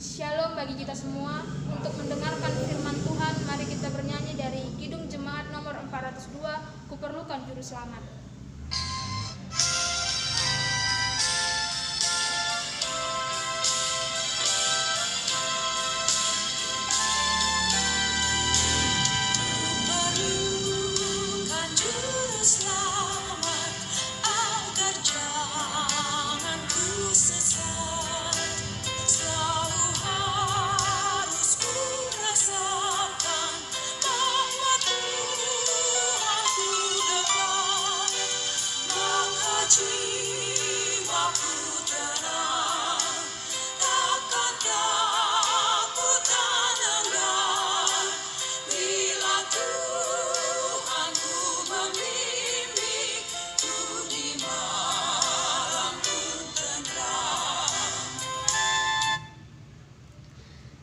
Shalom bagi kita semua. Untuk mendengarkan firman Tuhan, mari kita bernyanyi dari Kidung Jemaat nomor 402, Kuperlukan Juru Selamat.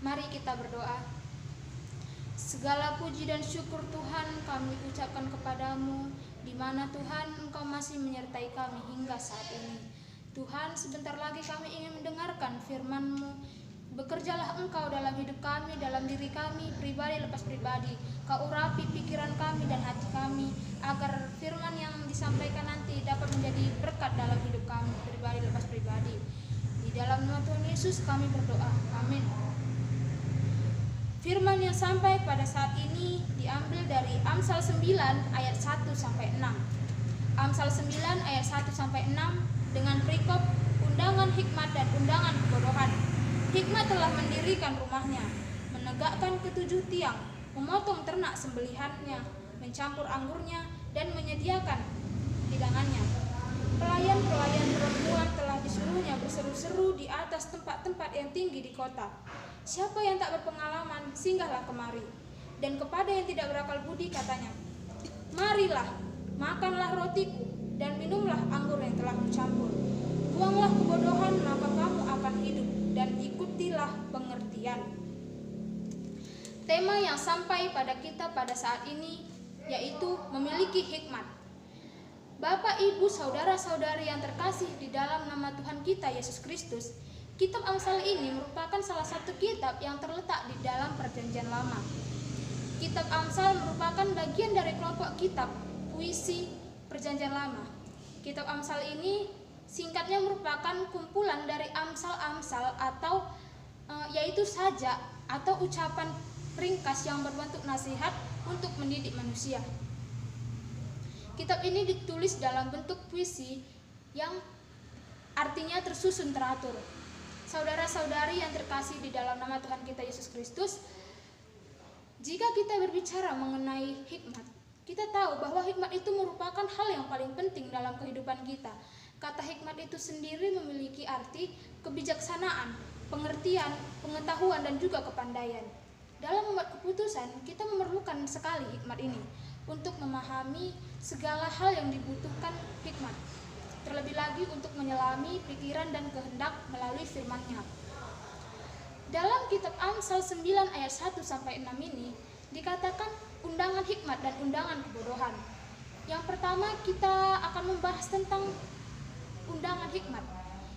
Mari kita berdoa. Segala puji dan syukur Tuhan kami ucapkan kepadamu, di mana Tuhan Engkau masih menyertai kami hingga saat ini. Tuhan, sebentar lagi kami ingin mendengarkan firman-Mu. Bekerjalah Engkau dalam hidup kami, dalam diri kami, pribadi lepas pribadi. Kau urapi pikiran kami dan hati kami, agar firman yang disampaikan nanti dapat menjadi berkat dalam hidup kami, pribadi lepas pribadi. Di dalam nama Tuhan Yesus kami berdoa. Amin. Firman yang sampai pada saat ini diambil dari Amsal 9 ayat 1 sampai 6. Amsal 9 ayat 1 sampai 6 dengan perikop undangan hikmat dan undangan kebodohan. Hikmat telah mendirikan rumahnya, menegakkan ketujuh tiang, memotong ternak sembelihannya, mencampur anggurnya dan menyediakan hidangannya. Pelayan-pelayan perempuan telah disuruhnya berseru-seru di atas tempat-tempat yang tinggi di kota. Siapa yang tak berpengalaman, singgahlah kemari. Dan kepada yang tidak berakal budi katanya, marilah, makanlah rotiku, dan minumlah anggur yang telah kucampur. Buanglah kebodohan, maka kamu akan hidup, dan ikutilah pengertian. Tema yang sampai pada kita pada saat ini, yaitu memiliki hikmat. Bapak, Ibu, saudara-saudari yang terkasih di dalam nama Tuhan kita, Yesus Kristus, Kitab Amsal ini merupakan salah satu kitab yang terletak di dalam Perjanjian Lama. Kitab Amsal merupakan bagian dari kelompok kitab puisi Perjanjian Lama. Kitab Amsal ini singkatnya merupakan kumpulan dari amsal-amsal atau yaitu sajak atau ucapan ringkas yang berbentuk nasihat untuk mendidik manusia. Kitab ini ditulis dalam bentuk puisi yang artinya tersusun teratur. Saudara-saudari yang terkasih di dalam nama Tuhan kita Yesus Kristus, jika kita berbicara mengenai hikmat, kita tahu bahwa hikmat itu merupakan hal yang paling penting dalam kehidupan kita. Kata hikmat itu sendiri memiliki arti kebijaksanaan, pengertian, pengetahuan, dan juga kepandaian. Dalam membuat keputusan, kita memerlukan sekali hikmat ini untuk memahami segala hal yang dibutuhkan hikmat. Terlebih lagi untuk menyelami pikiran dan kehendak melalui firman-Nya. Dalam kitab Amsal 9 ayat 1 sampai 6 ini dikatakan undangan hikmat dan undangan kebodohan. Yang pertama kita akan membahas tentang undangan hikmat.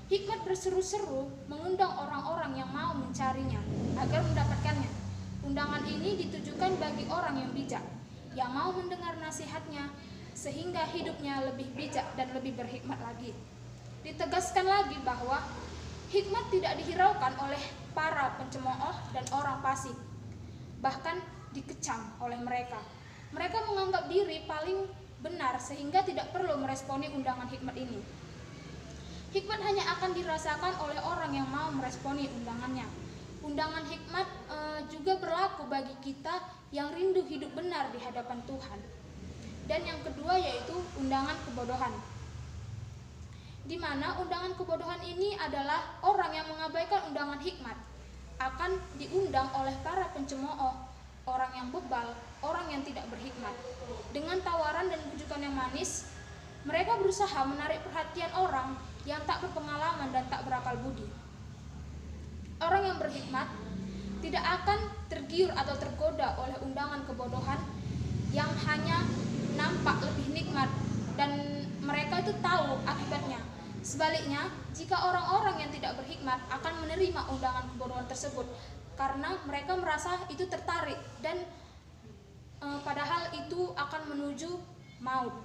Hikmat berseru-seru mengundang orang-orang yang mau mencarinya agar mendapatkannya. Undangan ini ditujukan bagi orang yang bijak, yang mau mendengar nasihatnya, sehingga hidupnya lebih bijak dan lebih berhikmat lagi. Ditegaskan lagi bahwa hikmat tidak dihiraukan oleh para pencemooh dan orang fasik, bahkan dikecam oleh mereka. Mereka menganggap diri paling benar sehingga tidak perlu meresponi undangan hikmat ini. Hikmat hanya akan dirasakan oleh orang yang mau meresponi undangannya. Undangan hikmat juga berlaku bagi kita yang rindu hidup benar di hadapan Tuhan. Dan yang kedua yaitu undangan kebodohan, di mana undangan kebodohan ini adalah orang yang mengabaikan undangan hikmat akan diundang oleh para pencemooh, orang yang bebal, orang yang tidak berhikmat. Dengan tawaran dan bujukan yang manis, mereka berusaha menarik perhatian orang yang tak berpengalaman dan tak berakal budi. Orang yang berhikmat tidak akan tergiur atau tergoda oleh undangan kebodohan yang hanya nampak lebih nikmat dan mereka itu tahu akibatnya. Sebaliknya, jika orang-orang yang tidak berhikmat akan menerima undangan kebodohan tersebut karena mereka merasa itu tertarik dan padahal itu akan menuju maut.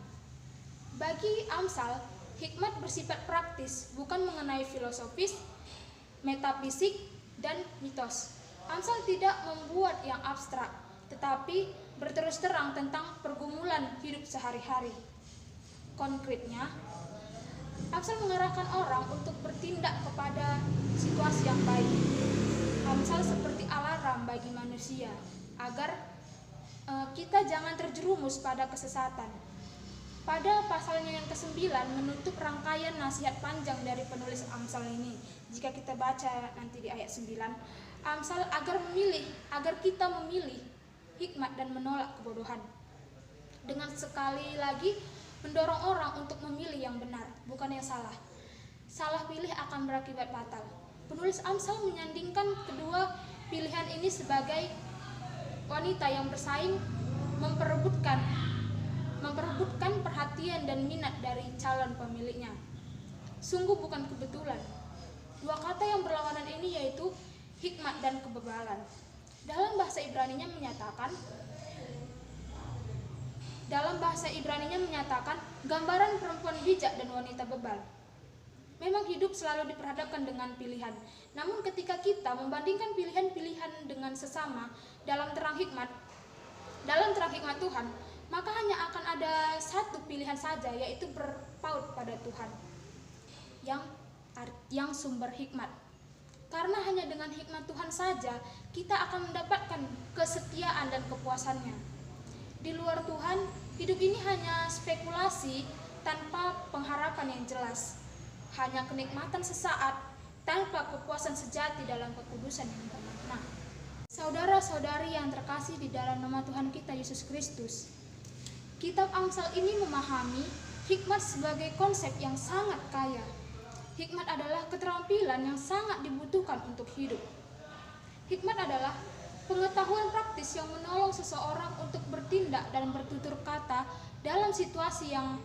Bagi Amsal, hikmat bersifat praktis, bukan mengenai filosofis, metafisik, dan mitos. Amsal tidak membuat yang abstrak, tetapi berterus terang tentang pergumulan hidup sehari-hari. Konkretnya, Amsal mengarahkan orang untuk bertindak kepada situasi yang baik. Amsal seperti alarm bagi manusia agar kita jangan terjerumus pada kesesatan. Pada pasalnya yang ke-9 menutup rangkaian nasihat panjang dari penulis Amsal ini. Jika kita baca nanti di ayat 9, Amsal agar kita memilih hikmat dan menolak kebodohan. Dengan sekali lagi mendorong orang untuk memilih yang benar, bukan yang salah. Salah pilih akan berakibat fatal. Penulis Amsal menyandingkan kedua pilihan ini sebagai wanita yang bersaing memperebutkan perhatian dan minat dari calon pemiliknya. Sungguh bukan kebetulan. Dua kata yang berlawanan ini yaitu hikmat dan kebebalan. Dalam bahasa Ibraninya menyatakan gambaran perempuan bijak dan wanita bebal. Memang hidup selalu diperhadapkan dengan pilihan. Namun ketika kita membandingkan pilihan-pilihan dengan sesama dalam terang hikmat Tuhan, maka hanya akan ada satu pilihan saja, yaitu berpaut pada Tuhan yang sumber hikmat. Karena hanya dengan hikmat Tuhan saja kita akan mendapatkan kesetiaan dan kepuasannya. Di luar Tuhan, hidup ini hanya spekulasi tanpa pengharapan yang jelas. Hanya kenikmatan sesaat tanpa kepuasan sejati dalam kekudusan yang bermakna. Saudara-saudari yang terkasih di dalam nama Tuhan kita Yesus Kristus, kitab Amsal ini memahami hikmat sebagai konsep yang sangat kaya. Hikmat adalah keterampilan yang sangat dibutuhkan untuk hidup. Hikmat adalah pengetahuan praktis yang menolong seseorang untuk bertindak dan bertutur kata dalam situasi yang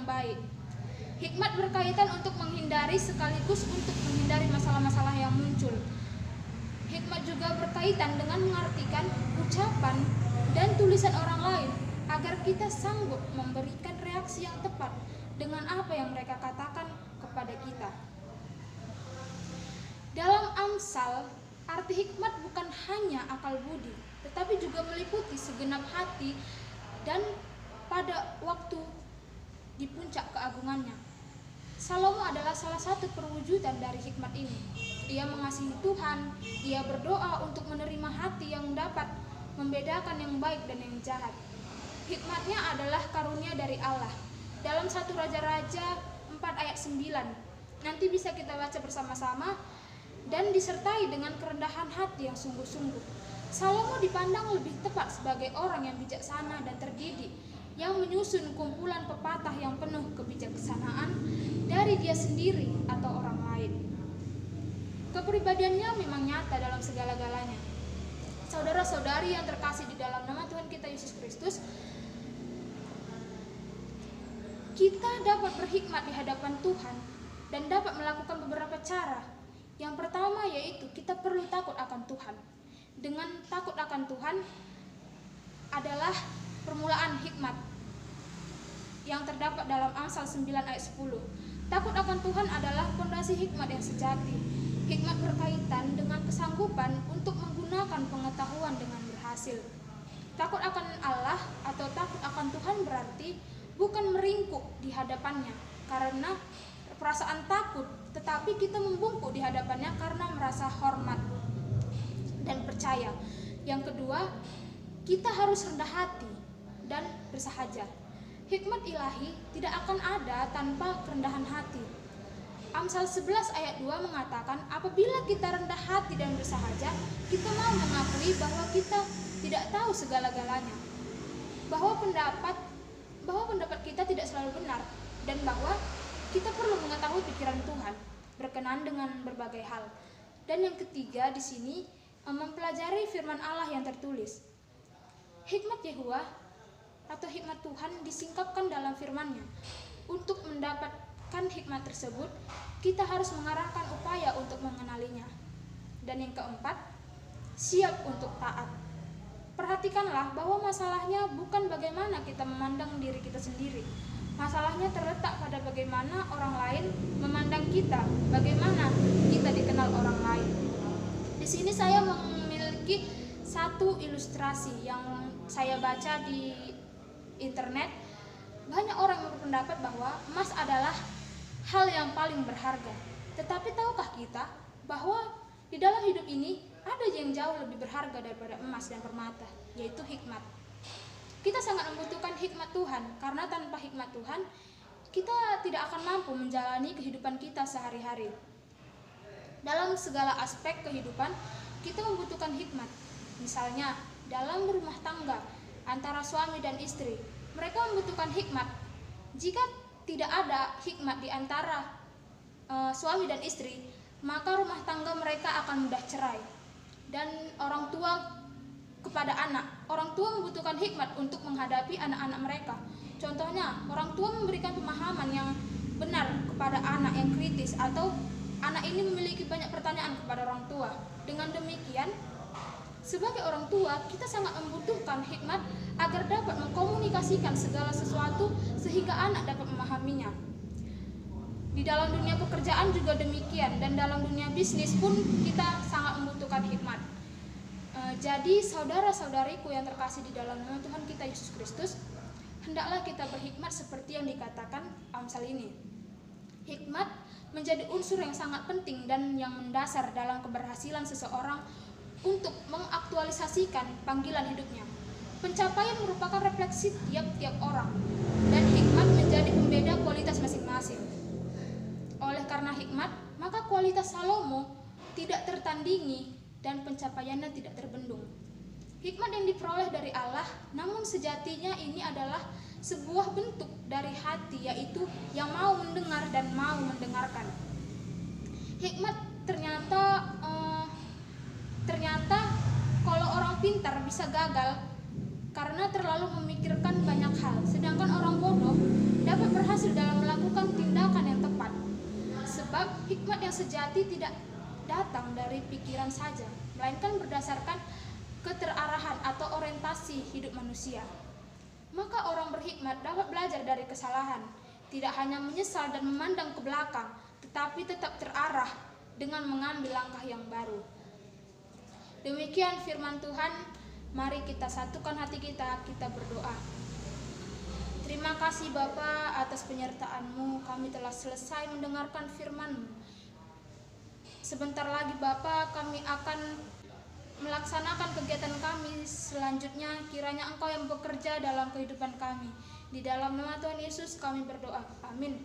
baik. Hikmat berkaitan untuk menghindari sekaligus untuk menghindari masalah-masalah yang muncul. Hikmat juga berkaitan dengan mengartikan ucapan dan tulisan orang lain agar kita sanggup memberikan reaksi yang tepat dengan apa yang mereka katakan kepada kita. Dalam Amsal, arti hikmat bukan hanya akal budi, tetapi juga meliputi segenap hati dan pada waktu di puncak keagungannya. Salomo adalah salah satu perwujudan dari hikmat ini. Ia mengasihi Tuhan, ia berdoa untuk menerima hati yang dapat membedakan yang baik dan yang jahat. Hikmatnya adalah karunia dari Allah. Dalam 1 Raja-Raja 4 ayat 9, nanti bisa kita baca bersama-sama, dan disertai dengan kerendahan hati yang sungguh-sungguh. Salomo dipandang lebih tepat sebagai orang yang bijaksana dan terdidik, yang menyusun kumpulan pepatah yang penuh kebijaksanaan dari dia sendiri atau orang lain. Kepribadiannya memang nyata dalam segala-galanya. Saudara-saudari yang terkasih di dalam nama Tuhan kita Yesus Kristus, kita dapat berhikmat di hadapan Tuhan dan dapat melakukan beberapa cara. Yang pertama yaitu kita perlu takut akan Tuhan. Dengan takut akan Tuhan adalah permulaan hikmat yang terdapat dalam Amsal 9 ayat 10. Takut akan Tuhan adalah fondasi hikmat yang sejati. Hikmat berkaitan dengan kesanggupan untuk menggunakan pengetahuan dengan berhasil. Takut akan Allah atau takut akan Tuhan berarti bukan meringkuk di hadapannya karena perasaan takut, tetapi kita membungkuk di hadapannya karena merasa hormat dan percaya. Yang kedua, kita harus rendah hati dan bersahaja. Hikmat ilahi tidak akan ada tanpa kerendahan hati. Amsal 11 ayat 2 mengatakan, apabila kita rendah hati dan bersahaja, kita mau mengakui bahwa kita tidak tahu segala-galanya, bahwa pendapat kita tidak selalu benar, dan bahwa kita perlu mengetahui pikiran Tuhan berkenaan dengan berbagai hal. Dan yang ketiga di sini mempelajari firman Allah yang tertulis. Hikmat Yehuwa atau hikmat Tuhan disingkapkan dalam firman-Nya. untuk mendapatkan hikmat tersebut, kita harus mengarahkan upaya untuk mengenalinya. Dan yang keempat, siap untuk taat. Perhatikanlah bahwa masalahnya bukan bagaimana kita memandang diri kita sendiri. Masalahnya terletak pada bagaimana orang lain memandang kita, bagaimana kita dikenal orang lain. Di sini saya memiliki satu ilustrasi yang saya baca di internet. Banyak orang yang berpendapat bahwa emas adalah hal yang paling berharga. Tetapi tahukah kita bahwa di dalam hidup ini ada yang jauh lebih berharga daripada emas dan permata, yaitu hikmat. Kita sangat membutuhkan hikmat Tuhan, karena tanpa hikmat Tuhan kita tidak akan mampu menjalani kehidupan kita sehari-hari. Dalam segala aspek kehidupan kita membutuhkan hikmat. Misalnya dalam berumah tangga antara suami dan istri, mereka membutuhkan hikmat. Jika tidak ada hikmat di antara suami dan istri, maka rumah tangga mereka akan mudah cerai. Dan orang tua kepada anak, orang tua membutuhkan hikmat untuk menghadapi anak-anak mereka. Contohnya, orang tua memberikan pemahaman yang benar kepada anak yang kritis, atau anak ini memiliki banyak pertanyaan kepada orang tua. Dengan demikian, sebagai orang tua, kita sangat membutuhkan hikmat agar dapat mengkomunikasikan segala sesuatu sehingga anak dapat memahaminya. Di dalam dunia pekerjaan juga demikian, dan dalam dunia bisnis pun kita sangat membutuhkan hikmat. Jadi saudara-saudariku yang terkasih di dalam nama Tuhan kita Yesus Kristus, hendaklah kita berhikmat seperti yang dikatakan Amsal ini. Hikmat menjadi unsur yang sangat penting dan yang mendasar dalam keberhasilan seseorang untuk mengaktualisasikan panggilan hidupnya. Pencapaian merupakan refleksi tiap-tiap orang, dan hikmat menjadi pembeda kualitas masing-masing. Oleh karena hikmat, maka kualitas Salomo tidak tertandingi dan pencapaiannya tidak terbendung. Hikmat yang diperoleh dari Allah, namun sejatinya ini adalah sebuah bentuk dari hati, yaitu yang mau mendengar dan mau mendengarkan. Hikmat ternyata kalau orang pintar bisa gagal karena terlalu memikirkan banyak hal, sedangkan orang bodoh dapat berhasil dalam melakukan tindakan yang tepat. Sebab hikmat yang sejati tidak datang dari pikiran saja, melainkan berdasarkan keterarahan atau orientasi hidup manusia. Maka orang berhikmat dapat belajar dari kesalahan, tidak hanya menyesal dan memandang ke belakang, tetapi tetap terarah dengan mengambil langkah yang baru. Demikian firman Tuhan. Mari kita satukan hati kita, kita berdoa. Terima kasih Bapa atas penyertaan-Mu, kami telah selesai mendengarkan firman-Mu. Sebentar lagi Bapa, kami akan melaksanakan kegiatan kami selanjutnya. Kiranya Engkau yang bekerja dalam kehidupan kami. Di dalam nama Tuhan Yesus kami berdoa. Amin.